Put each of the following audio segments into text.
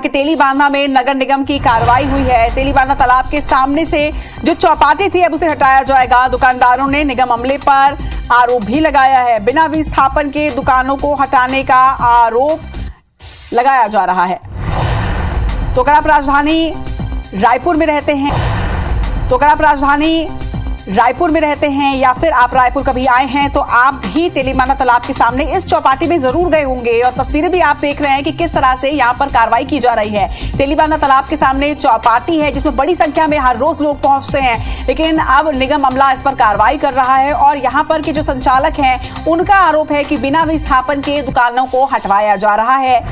कि तेलीबांधा में नगर निगम की कार्रवाई हुई है। तेलीबांधा तालाब के सामने से जो चौपाटी थी अब उसे हटाया जाएगा। दुकानदारों ने निगम अमले पर आरोप भी लगाया है। बिना विस्थापन के दुकानों को हटाने का आरोप लगाया जा रहा है। तो अगर आप राजधानी रायपुर में रहते हैं या फिर आप रायपुर कभी आए हैं तो आप भी तेलीबांधा तालाब के सामने इस चौपाटी में जरूर गए होंगे और तस्वीरें भी आप देख रहे हैं कि किस तरह से यहां पर कार्रवाई की जा रही है। तेलीबांधा तालाब के सामने चौपाटी है जिसमें बड़ी संख्या में हर रोज लोग पहुंचते हैं, लेकिन अब निगम अमला इस पर कार्रवाई कर रहा है और यहां पर के जो संचालक हैं उनका आरोप है कि बिना विस्थापन के दुकानों को हटवाया जा रहा है।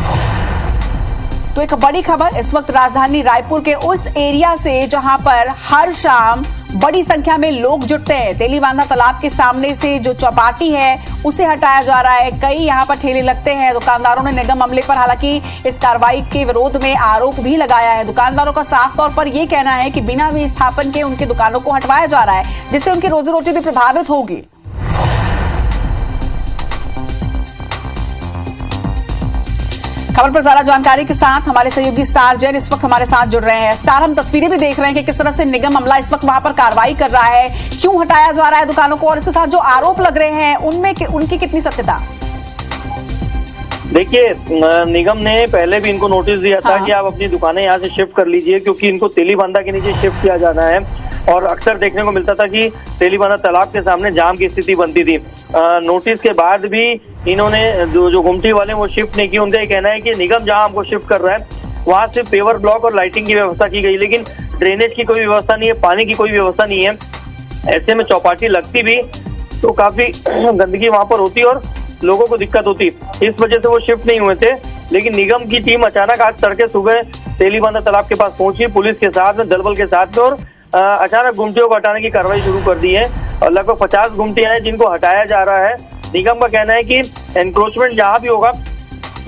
तो एक बड़ी खबर इस वक्त राजधानी रायपुर के उस एरिया से जहां पर हर शाम बड़ी संख्या में लोग जुटते हैं। तेलीबांधा तालाब के सामने से जो चौपाटी है उसे हटाया जा रहा है। कई यहां पर ठेले लगते हैं। दुकानदारों ने निगम अमले पर हालांकि इस कार्रवाई के विरोध में आरोप भी लगाया है। दुकानदारों का साफ तौर पर यह कहना है कि बिना विस्थापन के उनकी दुकानों को हटवाया जा रहा है, जिससे उनकी रोजी रोटी भी प्रभावित होगी। खबर पर ज्यादा जानकारी के साथ हमारे सहयोगी स्टार जैन इस वक्त हमारे साथ जुड़ रहे हैं। स्टार, हम तस्वीरें भी देख रहे हैं कि किस तरह से निगम अमला इस वक्त वहां पर कार्रवाई कर रहा है, क्यों हटाया जा रहा है दुकानों को और इसके साथ जो आरोप लग रहे हैं उनमें उनकी कितनी सत्यता? देखिए, निगम ने पहले भी इनको नोटिस दिया था कि आप अपनी दुकानें यहाँ से शिफ्ट कर लीजिए, क्योंकि इनको तेलीबांधा के नीचे शिफ्ट किया जाना है। और अक्सर देखने को मिलता था कि तेलीबांधा तालाब के सामने जाम की स्थिति बनती थी। नोटिस के बाद भी इन्होंने जो गुमटी वाले वो शिफ्ट नहीं की। उनका ये कहना है कि निगम जहां हमको शिफ्ट कर रहा है वहां सिर्फ पेवर ब्लॉक और लाइटिंग की व्यवस्था की गई, लेकिन ड्रेनेज की कोई व्यवस्था नहीं है, पानी की कोई व्यवस्था नहीं है। ऐसे में चौपाटी लगती भी तो काफी गंदगी वहां पर होती और लोगों को दिक्कत होती। इस वजह से वो शिफ्ट नहीं हुए थे। लेकिन निगम की टीम अचानक आज तड़के सुबह तेलीबांधा तालाब के पास पहुंची, पुलिस के साथ में, दलबल के साथ में, और अचानक गुमटियों को हटाने की कार्रवाई शुरू कर दी है। और लगभग 50 गुमटियां हैं जिनको हटाया जा रहा है। निगम का कहना है कि एनक्रोचमेंट जहां भी होगा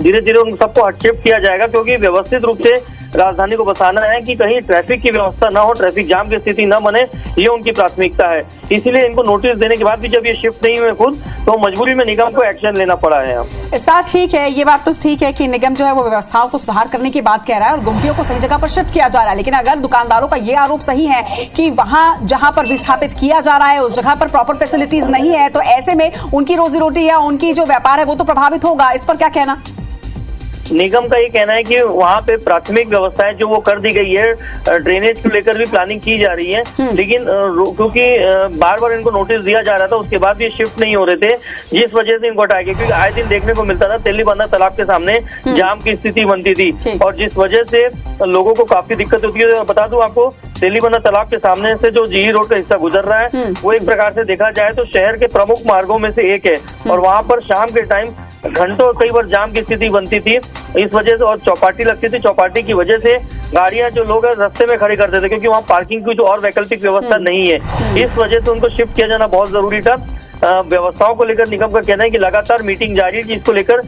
धीरे धीरे उन सबको शिफ्ट किया जाएगा, क्योंकि व्यवस्थित रूप से राजधानी को बसाना है कि कहीं ट्रैफिक की व्यवस्था न हो, ट्रैफिक जाम की स्थिति न बने, ये उनकी प्राथमिकता है। इसीलिए इनको नोटिस देने के बाद भी जब ये शिफ्ट नहीं हुए खुद, तो मजबूरी में निगम को एक्शन लेना पड़ा है। ऐसा ठीक है, ये बात तो ठीक है कि निगम जो है वो व्यवस्थाओं को सुधार करने की बात कह रहा है और गुमटियों को सही जगह पर शिफ्ट किया जा रहा है। लेकिन अगर दुकानदारों का ये आरोप सही है कि वहां जहां पर विस्थापित किया जा रहा है उस जगह पर प्रॉपर फैसिलिटीज नहीं है, तो ऐसे में उनकी रोजी रोटी या उनकी जो व्यापार है वो तो प्रभावित होगा। इस पर क्या कहना? निगम का ये कहना है कि वहाँ पे प्राथमिक व्यवस्थाएं जो वो कर दी गई है, ड्रेनेज को लेकर भी प्लानिंग की जा रही है, लेकिन क्योंकि बार बार इनको नोटिस दिया जा रहा था उसके बाद भी शिफ्ट नहीं हो रहे थे, जिस वजह से इनको हटाया गया। क्योंकि आए दिन देखने को मिलता था तेलीबांधा तालाब के सामने जाम की स्थिति बनती थी और जिस वजह से लोगों को काफी दिक्कत होती है। बता दूं आपको, तेलीबांधा तालाब के सामने से जो जीही रोड का हिस्सा गुजर रहा है वो एक प्रकार से देखा जाए तो शहर के प्रमुख मार्गों में से एक है और वहाँ पर शाम के टाइम घंटों कई बार जाम की स्थिति बनती थी। इस वजह से और चौपाटी लगती थी, चौपाटी की वजह से गाड़ियां जो लोग रास्ते में खड़ी करते थे, क्योंकि वहाँ पार्किंग की तो और वैकल्पिक व्यवस्था नहीं है। इस वजह से उनको शिफ्ट किया जाना बहुत जरूरी था। व्यवस्थाओं को लेकर निगम का कहना है कि लगातार मीटिंग जारी है, जिसको लेकर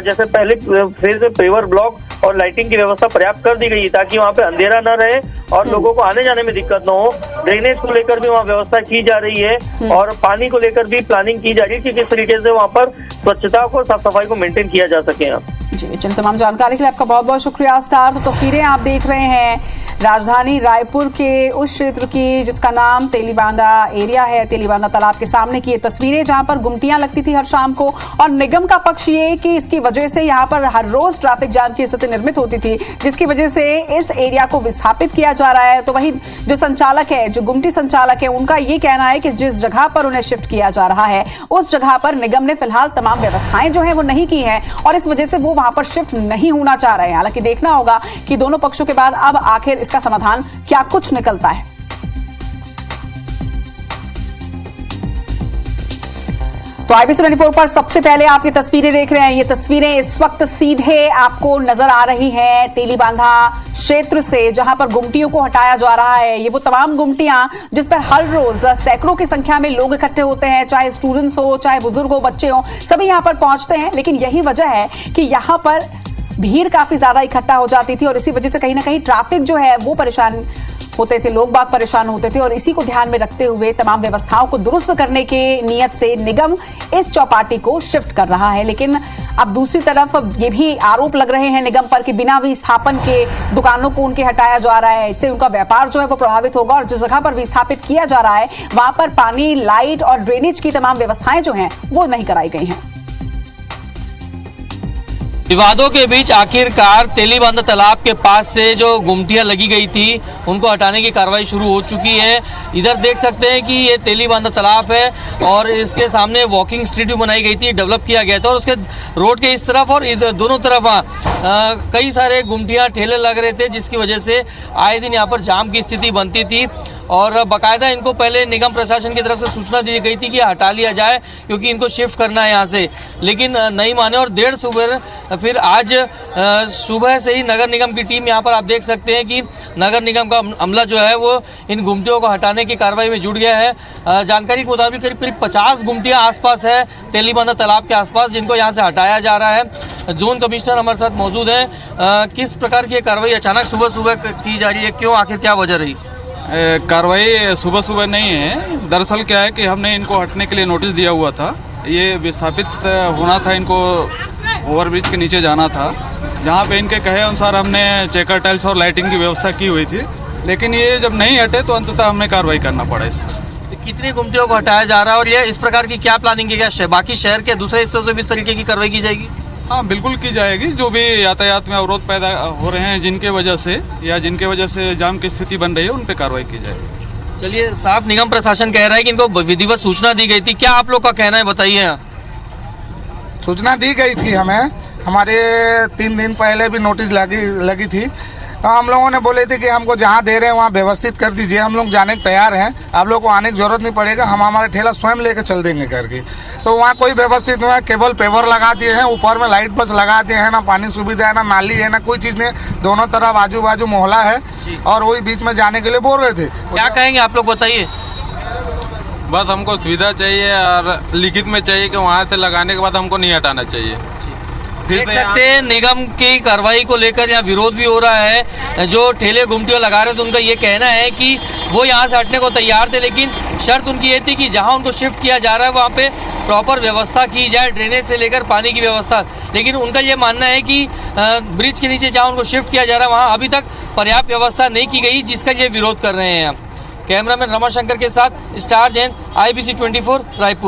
जैसे पहले फेज में पेवर ब्लॉक और लाइटिंग की व्यवस्था पर्याप्त कर दी गई ताकि वहाँ पे अंधेरा न रहे और लोगों को आने जाने में दिक्कत न हो। ड्रेनेज को लेकर भी वहाँ व्यवस्था की जा रही है और पानी को लेकर भी प्लानिंग की जा रही है कि किस तरीके से वहाँ पर स्वच्छता को, साफ सफाई को मेंटेन किया जा सके। जी, चलिए, तमाम जानकारी के लिए आपका बहुत बहुत शुक्रिया स्टार। तो तस्वीरें आप देख रहे हैं राजधानी रायपुर के उस क्षेत्र की जिसका नाम तेलीबांधा एरिया है, तेलीबांधा तालाब के सामने की ये तस्वीरें जहां पर गुमटियां लगती थी हर शाम को और निगम का पक्ष ये कि इसकी वजह से यहां पर हर रोज ट्रैफिक जाम की स्थिति निर्मित होती थी, जिसकी वजह से इस एरिया को विस्थापित किया जा रहा है। तो वही जो संचालक है, जो गुमटी संचालक है, उनका ये कहना है कि जिस जगह पर उन्हें शिफ्ट किया जा रहा है उस जगह पर निगम ने फिलहाल तमाम व्यवस्थाएं जो है वो नहीं की है और इस वजह से वो वहां पर शिफ्ट नहीं होना चाह रहे हैं। हालांकि देखना होगा कि दोनों पक्षों के बाद अब आखिर इसका समाधान क्या कुछ निकलता है। तो IBC 24 पर सबसे पहले आप ये तस्वीरें देख रहे हैं। ये तस्वीरें इस वक्त सीधे आपको नजर आ रही हैं तेलीबांधा क्षेत्र से, जहां पर गुमटियों को हटाया जा रहा है। ये वो तमाम गुमटियां जिस पर हर रोज सैकड़ों की संख्या में लोग इकट्ठे होते हैं, चाहे स्टूडेंट्स हो, चाहे बुजुर्ग हो, बच्चे हो, सभी यहां पर पहुंचते हैं। लेकिन यही वजह है कि यहां पर भीड़ काफी ज्यादा इकट्ठा हो जाती थी और इसी वजह से कहीं ना कहीं ट्रैफिक जो है वो परेशान होते थे, लोग बाग परेशान होते थे। और इसी को ध्यान में रखते हुए तमाम व्यवस्थाओं को दुरुस्त करने के नियत से निगम इस चौपाटी को शिफ्ट कर रहा है। लेकिन अब दूसरी तरफ ये भी आरोप लग रहे हैं निगम पर कि बिना विस्थापन के दुकानों को उनके हटाया जा रहा है, इससे उनका व्यापार जो है वो प्रभावित होगा। और जिस जगह पर विस्थापित किया जा रहा है वहां पर पानी, लाइट और ड्रेनेज की तमाम व्यवस्थाएं जो हैं वो नहीं कराई गई हैं। विवादों के बीच आखिरकार तेलीबांधा तालाब के पास से जो गुमटियां लगी गई थी उनको हटाने की कार्रवाई शुरू हो चुकी है। इधर देख सकते हैं कि ये तेलीबांधा तालाब है और इसके सामने वॉकिंग स्ट्रीट भी बनाई गई थी, डेवलप किया गया था। और उसके रोड के इस तरफ और इधर दोनों तरफ कई सारे गुमटियां, ठेले लग रहे थे, जिसकी वजह से आए दिन यहाँ पर जाम की स्थिति बनती थी। और बाकायदा इनको पहले निगम प्रशासन की तरफ से सूचना दी गई थी कि हटा लिया जाए क्योंकि इनको शिफ्ट करना है यहाँ से, लेकिन नहीं माने। और देर सुबह फिर आज सुबह से ही नगर निगम की टीम यहाँ पर आप देख सकते हैं कि नगर निगम का अमला जो है वो इन गुमटियों को हटाने की कार्रवाई में जुट गया है। जानकारी के मुताबिक करीब 50 गुमटियाँ आसपास है तेलीबांधा तालाब के आसपास, जिनको यहाँ से हटाया जा रहा है। जोन कमिश्नर हमारे साथ मौजूद हैं। किस प्रकार की कार्रवाई अचानक सुबह सुबह की जा रही है, क्यों, आखिर क्या वजह रही? कार्रवाई सुबह सुबह नहीं है। दरअसल क्या है कि हमने इनको हटने के लिए नोटिस दिया हुआ था। ये विस्थापित होना था, इनको ओवरब्रिज के नीचे जाना था, जहाँ पे इनके कहे अनुसार हमने चेकर टाइल्स और लाइटिंग की व्यवस्था की हुई थी। लेकिन ये जब नहीं हटे तो अंततः हमें कार्रवाई करना पड़ा इस पर। कितनी गुमटियों को हटाया जा रहा है और ये इस प्रकार की क्या प्लानिंग है? क्या बाकी शहर के दूसरे हिस्सों से भी इस तरीके की कार्रवाई की जाएगी? हाँ, बिल्कुल की जाएगी। जो भी यातायात में अवरोध पैदा हो रहे हैं जिनके वजह से जाम की स्थिति बन रही है, उन पर कार्रवाई की जाएगी। चलिए, साफ निगम प्रशासन कह रहा है कि इनको विधिवत सूचना दी गई थी, क्या आप लोग का कहना है, बताइए। सूचना दी गई थी हमें, हमारे 3 दिन पहले भी नोटिस लगी थी। हम लोगों ने बोले थे कि हमको जहाँ दे रहे हैं वहाँ व्यवस्थित कर दीजिए, हम लोग जाने को तैयार हैं, आप लोग को आने की जरूरत नहीं पड़ेगा, हम हमारा ठेला स्वयं लेकर चल देंगे करके। तो वहाँ कोई व्यवस्थित नहीं है, केवल पेवर लगा दिए हैं, ऊपर में लाइट बस लगा दिए हैं, ना पानी सुविधा है, ना नाली है, ना कोई चीज़ नहीं। दोनों तरफ आजू बाजू मोहल्ला है और वही बीच में जाने के लिए बोल रहे थे। क्या कहेंगे आप लोग, बताइए। बस हमको सुविधा चाहिए और लिखित में चाहिए कि वहाँ से लगाने के बाद हमको नहीं हटाना चाहिए। देख सकते हैं निगम की कार्रवाई को लेकर यहाँ विरोध भी हो रहा है। जो ठेले गुमटियाँ लगा रहे थे उनका ये कहना है कि वो यहाँ से हटने को तैयार थे, लेकिन शर्त उनकी ये थी कि जहाँ उनको शिफ्ट किया जा रहा है वहाँ पे प्रॉपर व्यवस्था की जाए, ड्रेनेज से लेकर पानी की व्यवस्था। लेकिन उनका ये मानना है कि ब्रिज के नीचे जहाँ उनको शिफ्ट किया जा रहा है वहाँ अभी तक पर्याप्त व्यवस्था नहीं की गई, जिसका ये विरोध कर रहे हैं। कैमरामैन रमाशंकर के साथ स्टार जैन, IBC 24 रायपुर।